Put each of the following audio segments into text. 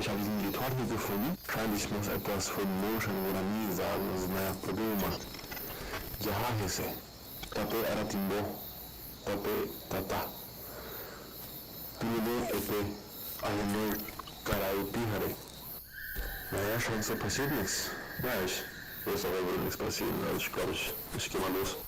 ich habe diesen Editor hier gefunden. Wahrscheinlich muss etwas von Motion Guarani sagen, das ist naja, Problema. Jahahese, Tape Aratimbo, Tape Tata. Tine Epe, Ayano, Karai Pihare. Naja, Chance passiert nichts. Ja, ich weiß aber, würde nichts passieren. Also ich glaube, ich gehe mal los.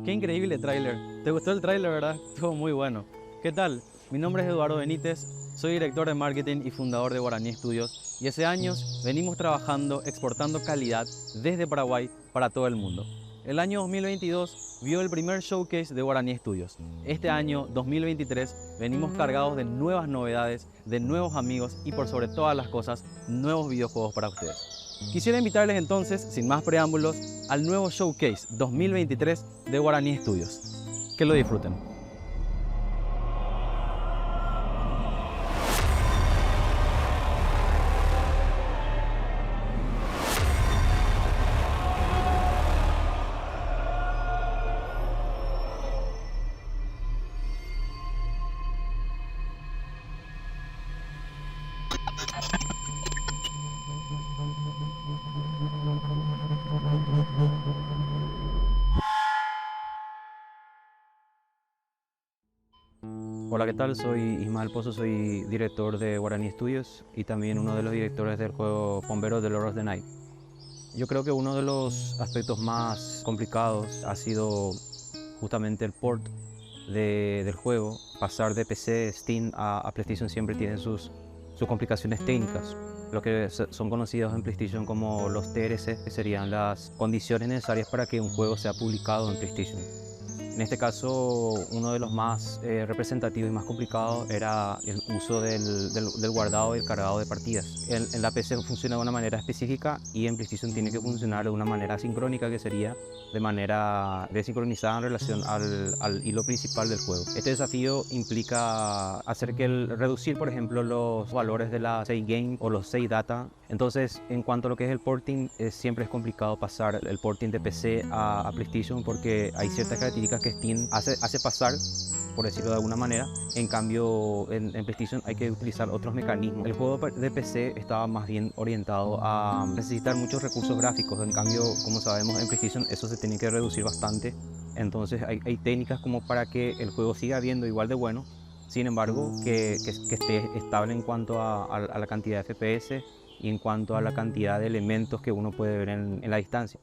Qué increíble tráiler. ¿Te gustó el tráiler, verdad? Estuvo muy bueno. ¿Qué tal? Mi nombre es Eduardo Benítez, soy director de marketing y fundador de Guaraní Studios y hace años venimos trabajando exportando calidad desde Paraguay para todo el mundo. El año 2022 vio el primer showcase de Guaraní Studios. Este año 2023 venimos cargados de nuevas novedades, de nuevos amigos y por sobre todas las cosas, nuevos videojuegos para ustedes. Quisiera invitarles entonces, sin más preámbulos, al nuevo Showcase 2023 de Guaraní Studios. Que lo disfruten. Hola, ¿qué tal? Soy Ismael Pozo, soy director de Guaraní Studios y también uno de los directores del juego Bomberos de Lord of the Night. Yo creo que uno de los aspectos más complicados ha sido justamente el port del juego. Pasar de PC, Steam a PlayStation siempre tiene sus complicaciones técnicas, lo que son conocidos en PlayStation como los TRC, que serían las condiciones necesarias para que un juego sea publicado en PlayStation. En este caso, uno de los más representativos y más complicados era el uso del guardado y el cargado de partidas. En la PC funciona de una manera específica y en PlayStation tiene que funcionar de una manera sincrónica, que sería de manera desincronizada en relación al hilo principal del juego. Este desafío implica reducir, por ejemplo, los valores de la save game o los save data. Entonces, en cuanto a lo que es el porting, siempre es complicado pasar el porting de PC a PlayStation porque hay ciertas características que Steam hace pasar, por decirlo de alguna manera. En cambio, en PlayStation hay que utilizar otros mecanismos. El juego de PC estaba más bien orientado a necesitar muchos recursos gráficos. En cambio, como sabemos, en PlayStation eso se tiene que reducir bastante. Entonces hay técnicas como para que el juego siga viendo igual de bueno, sin embargo, que esté estable en cuanto a la cantidad de FPS y en cuanto a la cantidad de elementos que uno puede ver en la distancia.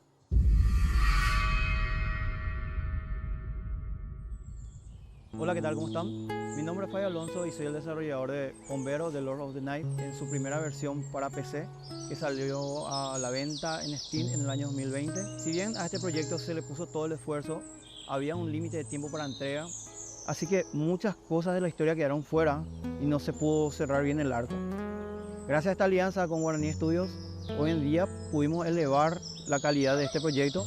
Hola, ¿qué tal? ¿Cómo están? Mi nombre es Fabio Alonso y soy el desarrollador de Bomberos de Lord of the Night en su primera versión para PC, que salió a la venta en Steam en el año 2020. Si bien a este proyecto se le puso todo el esfuerzo, había un límite de tiempo para entrega, así que muchas cosas de la historia quedaron fuera y no se pudo cerrar bien el arco. Gracias a esta alianza con Guaraní Studios, hoy en día pudimos elevar la calidad de este proyecto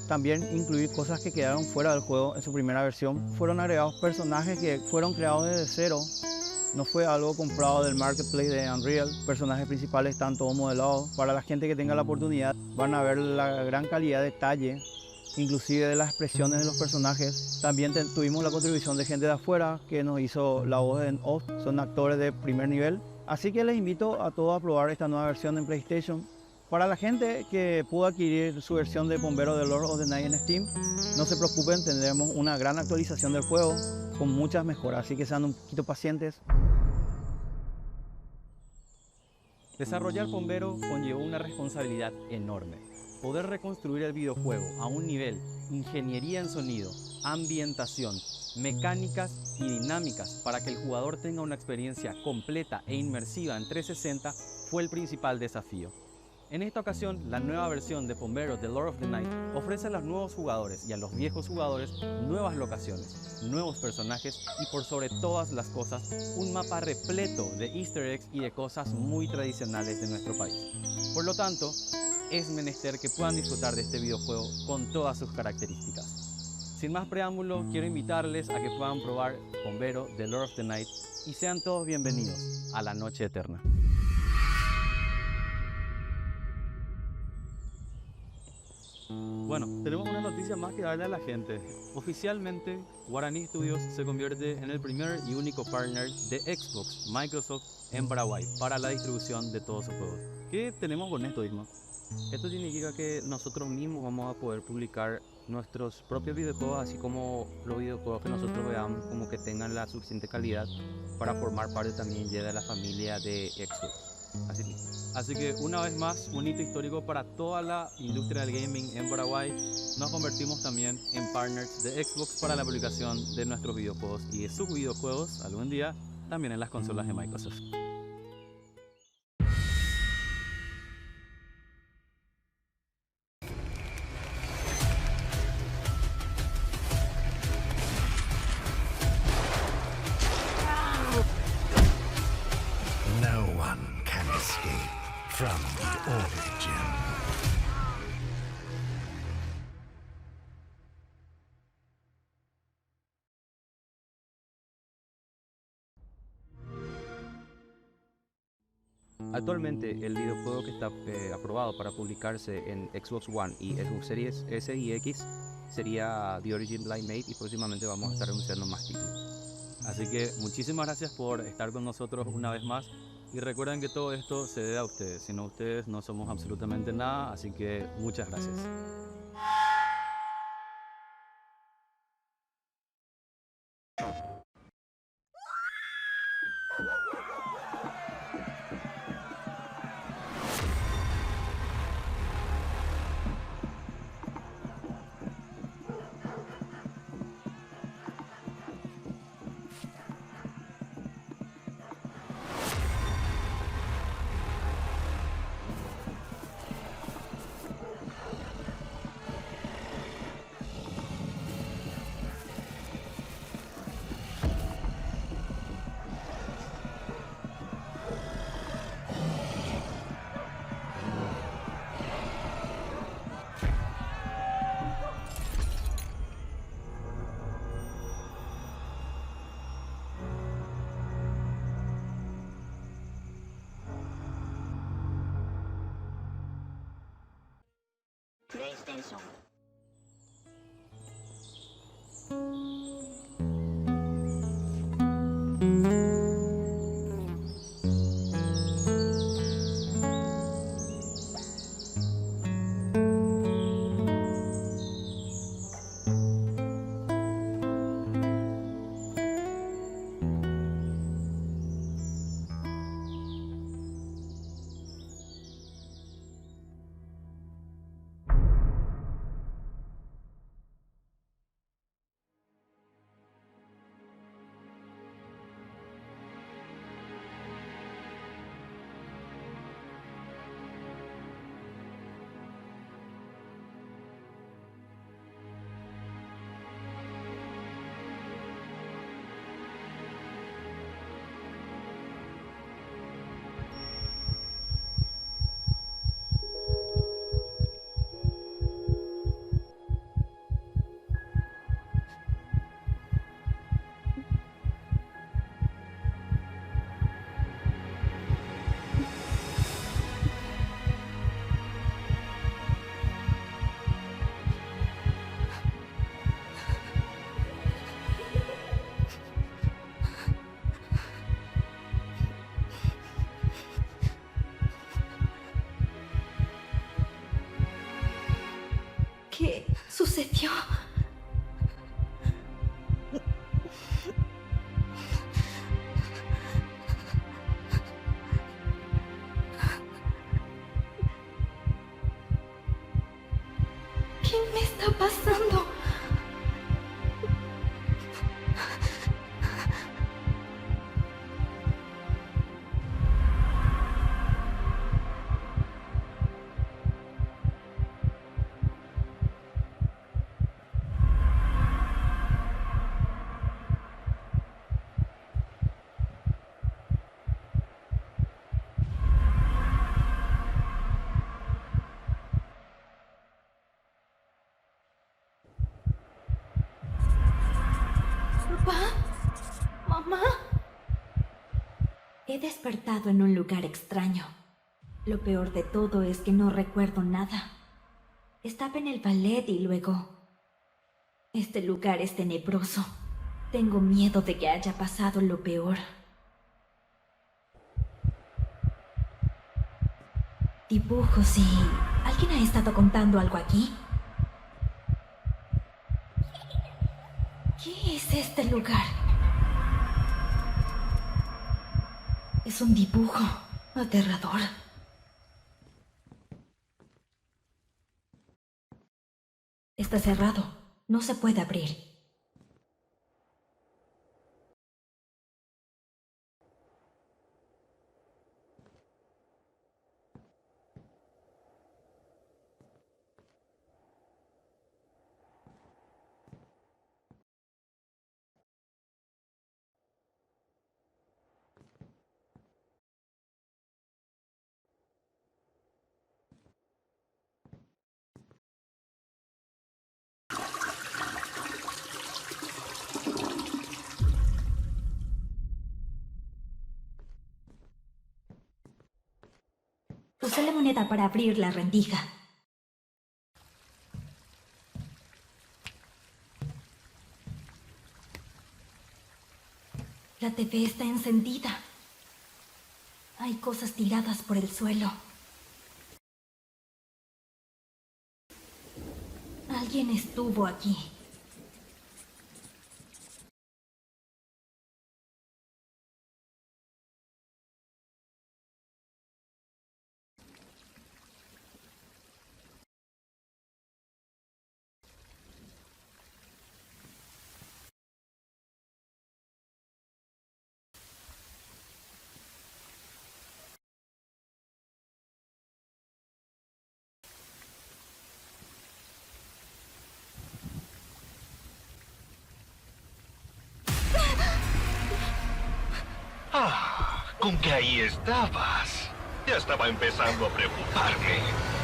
también incluir cosas que quedaron fuera del juego en su primera versión. Fueron agregados personajes que fueron creados desde cero. No fue algo comprado del marketplace de Unreal. Personajes principales están todos modelados. Para la gente que tenga la oportunidad van a ver la gran calidad de detalle, inclusive de las expresiones de los personajes. También tuvimos la contribución de gente de afuera que nos hizo la voz en off. Son actores de primer nivel. Así que les invito a todos a probar esta nueva versión en PlayStation. Para la gente que pudo adquirir su versión de Bombero de Lord of the Night en Steam, no se preocupen, tendremos una gran actualización del juego con muchas mejoras, así que sean un poquito pacientes. Desarrollar Bombero conllevó una responsabilidad enorme. Poder reconstruir el videojuego a un nivel, ingeniería en sonido, ambientación, mecánicas y dinámicas para que el jugador tenga una experiencia completa e inmersiva en 360 fue el principal desafío. En esta ocasión, la nueva versión de Bombero The Lord of the Night ofrece a los nuevos jugadores y a los viejos jugadores nuevas locaciones, nuevos personajes y por sobre todas las cosas, un mapa repleto de easter eggs y de cosas muy tradicionales de nuestro país. Por lo tanto, es menester que puedan disfrutar de este videojuego con todas sus características. Sin más preámbulo, quiero invitarles a que puedan probar Bombero The Lord of the Night y sean todos bienvenidos a la Noche Eterna. Bueno, tenemos una noticia más que darle a la gente. Oficialmente, Guaraní Studios se convierte en el primer y único partner de Xbox, Microsoft en Paraguay para la distribución de todos sus juegos. ¿Qué tenemos con esto, Isma? Esto significa que nosotros mismos vamos a poder publicar nuestros propios videojuegos, así como los videojuegos que nosotros veamos como que tengan la suficiente calidad para formar parte también ya de la familia de Xbox. Así que una vez más, un hito histórico para toda la industria del gaming en Paraguay. Nos convertimos también en partners de Xbox para la publicación de nuestros videojuegos y de sus videojuegos algún día también en las consolas de Microsoft. No one can escape from the origin. Actualmente el videojuego que está aprobado para publicarse en Xbox One y Xbox Series S y X sería The Origin Live Made y próximamente vamos a estar anunciando más títulos. Así que muchísimas gracias por estar con nosotros una vez más y recuerden que todo esto se debe a ustedes. Sin ustedes no somos absolutamente nada, así que muchas gracias. PlayStation. serio? ¿Qué me está pasando? ¿Papá? ¿Mamá? He despertado en un lugar extraño. Lo peor de todo es que no recuerdo nada. Estaba en el ballet y luego... Este lugar es tenebroso. Tengo miedo de que haya pasado lo peor. Dibujos y... ¿Alguien ha estado contando algo aquí? ¿Qué es este lugar? Es un dibujo aterrador. Está cerrado. No se puede abrir. Usé la moneda para abrir la rendija. La TV está encendida. Hay cosas tiradas por el suelo. Alguien estuvo aquí. Ah, con que ahí estabas. Ya estaba empezando a preocuparme.